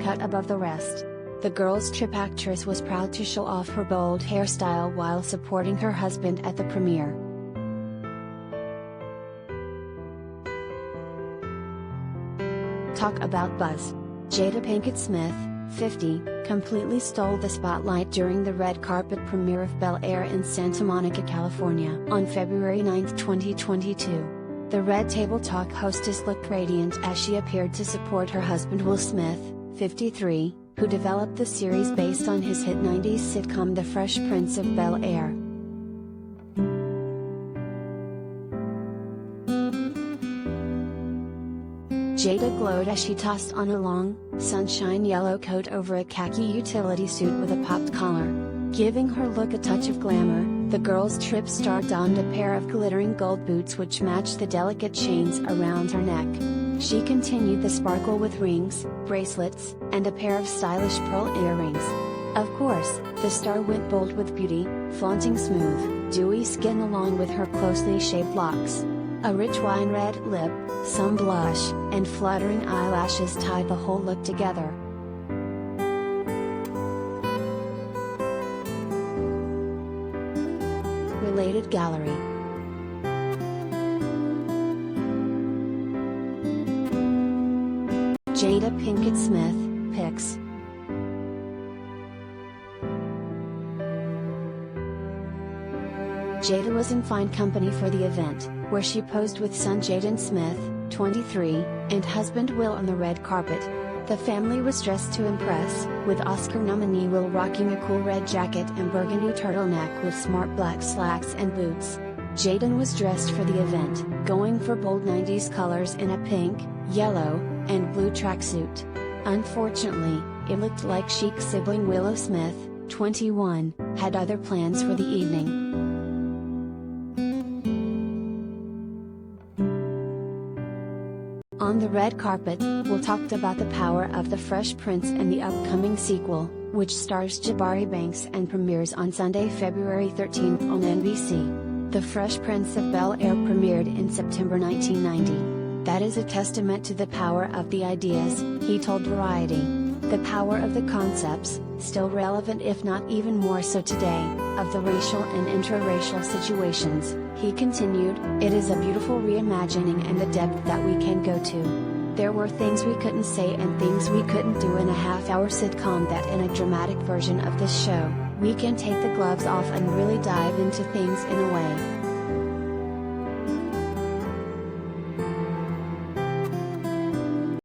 cut above the rest. The Girls Trip actress was proud to show off her bold hairstyle while supporting her husband at the premiere. Talk about buzz. Jada Pinkett-Smith, 50, completely stole the spotlight during the red carpet premiere of Bel-Air in Santa Monica, California on February 9, 2022. The Red Table Talk hostess looked radiant as she appeared to support her husband Will Smith, 53, who developed the series based on his hit 90s sitcom The Fresh Prince of Bel-Air. Jada glowed as she tossed on a long, sunshine yellow coat over a khaki utility suit with a popped collar. Giving her look a touch of glamour, the Girls Trip star donned a pair of glittering gold boots which matched the delicate chains around her neck. She continued the sparkle with rings, bracelets, and a pair of stylish pearl earrings. Of course, the star went bold with beauty, flaunting smooth, dewy skin along with her closely shaped locks. A rich wine red lip, some blush, and fluttering eyelashes tied the whole look together. Related gallery. Jada Pinkett-Smith, pics. Jada was in fine company for the event, where she posed with son Jaden Smith, 23, and husband Will on the red carpet. The family was dressed to impress, with Oscar nominee Will rocking a cool red jacket and burgundy turtleneck with smart black slacks and boots. Jaden was dressed for the event, going for bold 90s colors in a pink, yellow, and blue tracksuit. Unfortunately, it looked like chic sibling Willow Smith, 21, had other plans for the evening. On the red carpet, Will talked about the power of The Fresh Prince and the upcoming sequel, which stars Jabari Banks and premieres on Sunday, February 13 on NBC. The Fresh Prince of Bel-Air premiered in September 1990. That is a testament to the power of the ideas, he told Variety. The power of the concepts, still relevant if not even more so today, of the racial and interracial situations, he continued, it is a beautiful reimagining and the depth that we can go to. There were things we couldn't say and things we couldn't do in a half-hour sitcom that in a dramatic version of this show, we can take the gloves off and really dive into things in a way